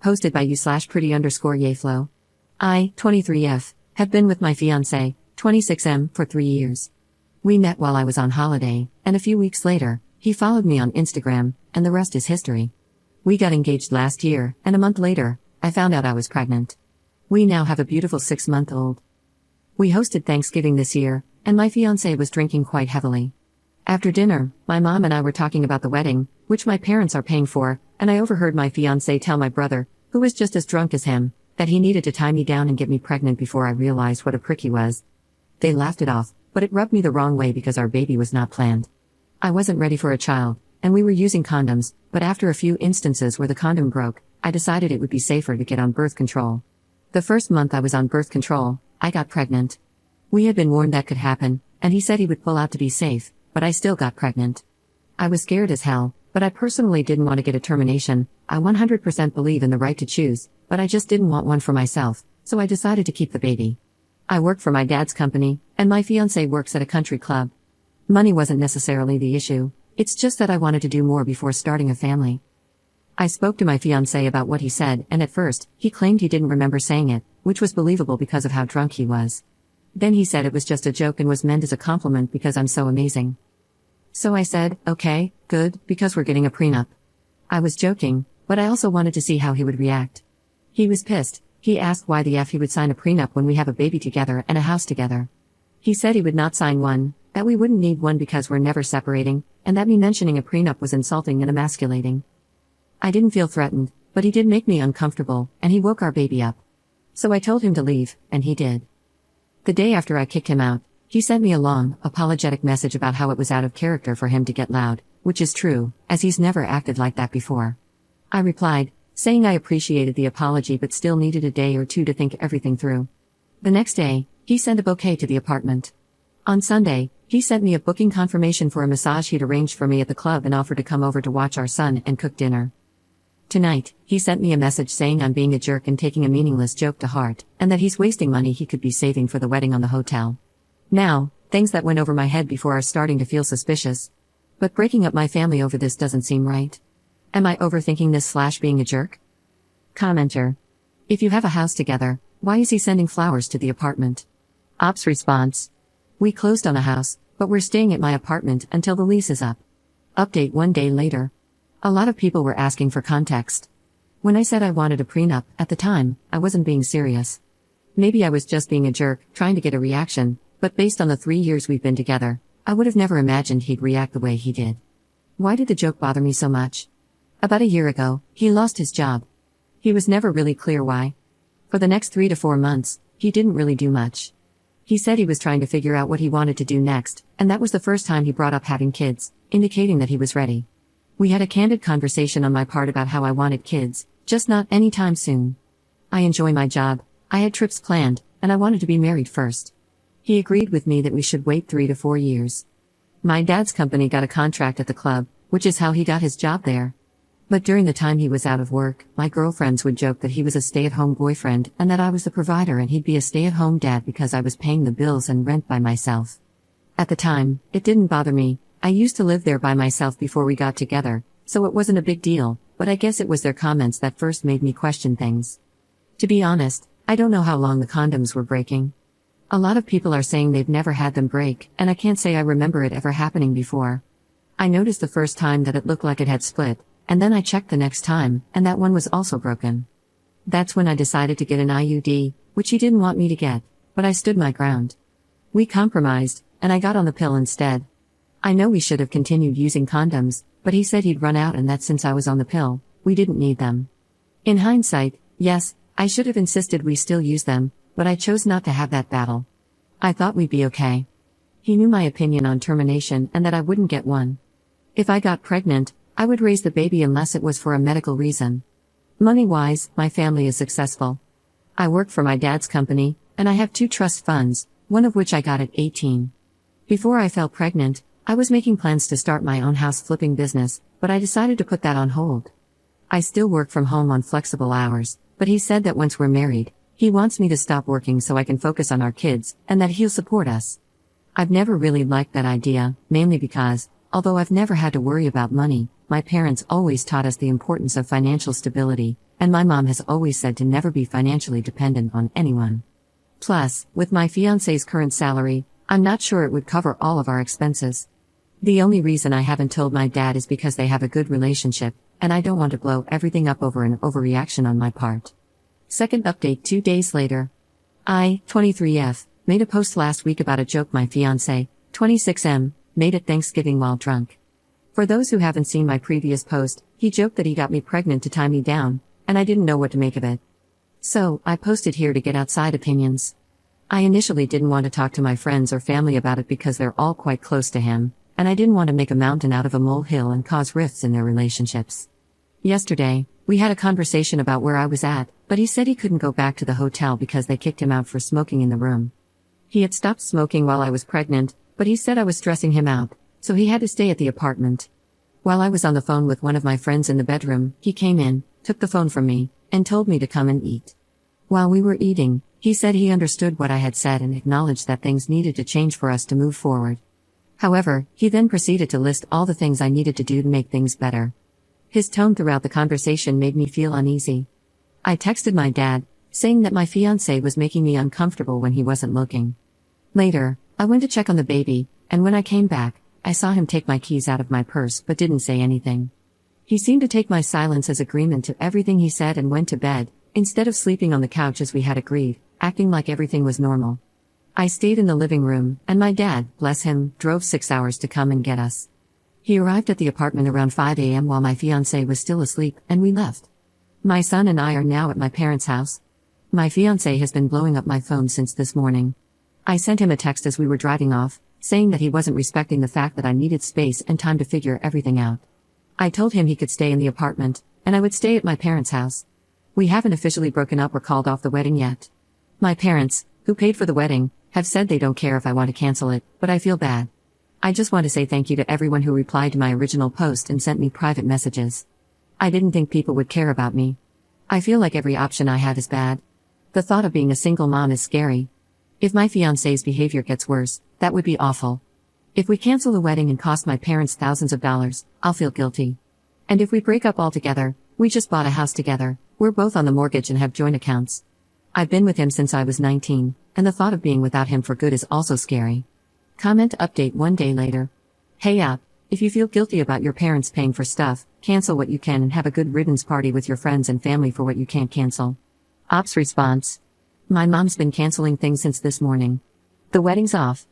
Hosted by you/pretty_yayflow. I, 23F, have been with my fiancé, 26M, for 3 years. We met while I was on holiday, and a few weeks later, he followed me on Instagram, and the rest is history. We got engaged last year, and a month later, I found out I was pregnant. We now have a beautiful 6-month-old. We hosted Thanksgiving this year, and my fiancé was drinking quite heavily. After dinner, my mom and I were talking about the wedding, which my parents are paying for, and I overheard my fiancé tell my brother, who was just as drunk as him, that he needed to tie me down and get me pregnant before I realized what a prick he was. They laughed it off, but it rubbed me the wrong way because our baby was not planned. I wasn't ready for a child, and we were using condoms, but after a few instances where the condom broke, I decided it would be safer to get on birth control. The first month I was on birth control, I got pregnant. We had been warned that could happen, and he said he would pull out to be safe, but I still got pregnant. I was scared as hell, but I personally didn't want to get a termination. I 100% believe in the right to choose, but I just didn't want one for myself, so I decided to keep the baby. I work for my dad's company, and my fiancé works at a country club. Money wasn't necessarily the issue, it's just that I wanted to do more before starting a family. I spoke to my fiancé about what he said, and at first, he claimed he didn't remember saying it, which was believable because of how drunk he was. Then he said it was just a joke and was meant as a compliment because I'm so amazing. So I said, okay, good, because we're getting a prenup. I was joking, but I also wanted to see how he would react. He was pissed. He asked why the F he would sign a prenup when we have a baby together and a house together. He said he would not sign one, that we wouldn't need one because we're never separating, and that me mentioning a prenup was insulting and emasculating. I didn't feel threatened, but he did make me uncomfortable, and he woke our baby up. So I told him to leave, and he did. The day after I kicked him out, he sent me a long, apologetic message about how it was out of character for him to get loud, which is true, as he's never acted like that before. I replied, saying I appreciated the apology but still needed a day or two to think everything through. The next day, he sent a bouquet to the apartment. On Sunday, he sent me a booking confirmation for a massage he'd arranged for me at the club and offered to come over to watch our son and cook dinner. Tonight, he sent me a message saying I'm being a jerk and taking a meaningless joke to heart, and that he's wasting money he could be saving for the wedding on the hotel. Now, things that went over my head before are starting to feel suspicious. But breaking up my family over this doesn't seem right. Am I overthinking this/being a jerk? Commenter. If you have a house together, why is he sending flowers to the apartment? Ops response. We closed on a house, but we're staying at my apartment until the lease is up. Update 1 day later. A lot of people were asking for context. When I said I wanted a prenup, at the time, I wasn't being serious. Maybe I was just being a jerk, trying to get a reaction, but based on the 3 years we've been together, I would have never imagined he'd react the way he did. Why did the joke bother me so much? About a year ago, he lost his job. He was never really clear why. For the next 3 to 4 months, he didn't really do much. He said he was trying to figure out what he wanted to do next, and that was the first time he brought up having kids, indicating that he was ready. We had a candid conversation on my part about how I wanted kids, just not anytime soon. I enjoy my job, I had trips planned, and I wanted to be married first. He agreed with me that we should wait 3 to 4 years. My dad's company got a contract at the club, which is how he got his job there. But during the time he was out of work, my girlfriends would joke that he was a stay-at-home boyfriend and that I was the provider and he'd be a stay-at-home dad because I was paying the bills and rent by myself. At the time, it didn't bother me. I used to live there by myself before we got together, so it wasn't a big deal, but I guess it was their comments that first made me question things. To be honest, I don't know how long the condoms were breaking. A lot of people are saying they've never had them break, and I can't say I remember it ever happening before. I noticed the first time that it looked like it had split, and then I checked the next time, and that one was also broken. That's when I decided to get an IUD, which he didn't want me to get, but I stood my ground. We compromised, and I got on the pill instead. I know we should have continued using condoms, but he said he'd run out and that since I was on the pill, we didn't need them. In hindsight, yes, I should have insisted we still use them, but I chose not to have that battle. I thought we'd be okay. He knew my opinion on termination and that I wouldn't get one. If I got pregnant, I would raise the baby unless it was for a medical reason. Money-wise, my family is successful. I work for my dad's company, and I have 2 trust funds, one of which I got at 18. Before I fell pregnant, I was making plans to start my own house flipping business, but I decided to put that on hold. I still work from home on flexible hours, but he said that once we're married, he wants me to stop working so I can focus on our kids, and that he'll support us. I've never really liked that idea, mainly because, although I've never had to worry about money, my parents always taught us the importance of financial stability, and my mom has always said to never be financially dependent on anyone. Plus, with my fiancé's current salary, I'm not sure it would cover all of our expenses. The only reason I haven't told my dad is because they have a good relationship, and I don't want to blow everything up over an overreaction on my part. Second update 2 days later. I, 23F, made a post last week about a joke my fiancé, 26M, made at Thanksgiving while drunk. For those who haven't seen my previous post, he joked that he got me pregnant to tie me down, and I didn't know what to make of it. So, I posted here to get outside opinions. I initially didn't want to talk to my friends or family about it because they're all quite close to him, and I didn't want to make a mountain out of a molehill and cause rifts in their relationships. Yesterday, we had a conversation about where I was at, but he said he couldn't go back to the hotel because they kicked him out for smoking in the room. He had stopped smoking while I was pregnant, but he said I was stressing him out, so he had to stay at the apartment. While I was on the phone with one of my friends in the bedroom, he came in, took the phone from me, and told me to come and eat. While we were eating, he said he understood what I had said and acknowledged that things needed to change for us to move forward. However, he then proceeded to list all the things I needed to do to make things better. His tone throughout the conversation made me feel uneasy. I texted my dad, saying that my fiancé was making me uncomfortable when he wasn't looking. Later, I went to check on the baby, and when I came back, I saw him take my keys out of my purse but didn't say anything. He seemed to take my silence as agreement to everything he said and went to bed, instead of sleeping on the couch as we had agreed, acting like everything was normal. I stayed in the living room, and my dad, bless him, drove 6 hours to come and get us. He arrived at the apartment around 5 a.m. while my fiancé was still asleep, and we left. My son and I are now at my parents' house. My fiancé has been blowing up my phone since this morning. I sent him a text as we were driving off, saying that he wasn't respecting the fact that I needed space and time to figure everything out. I told him he could stay in the apartment, and I would stay at my parents' house. We haven't officially broken up or called off the wedding yet. My parents, who paid for the wedding, have said they don't care if I want to cancel it, but I feel bad. I just want to say thank you to everyone who replied to my original post and sent me private messages. I didn't think people would care about me. I feel like every option I have is bad. The thought of being a single mom is scary. If my fiancé's behavior gets worse, that would be awful. If we cancel the wedding and cost my parents thousands of dollars, I'll feel guilty. And if we break up altogether, we just bought a house together, we're both on the mortgage and have joint accounts. I've been with him since I was 19, and the thought of being without him for good is also scary. Comment update 1 day later. Hey up, if you feel guilty about your parents paying for stuff, cancel what you can and have a good riddance party with your friends and family for what you can't cancel. Ops response. My mom's been canceling things since this morning. The wedding's off,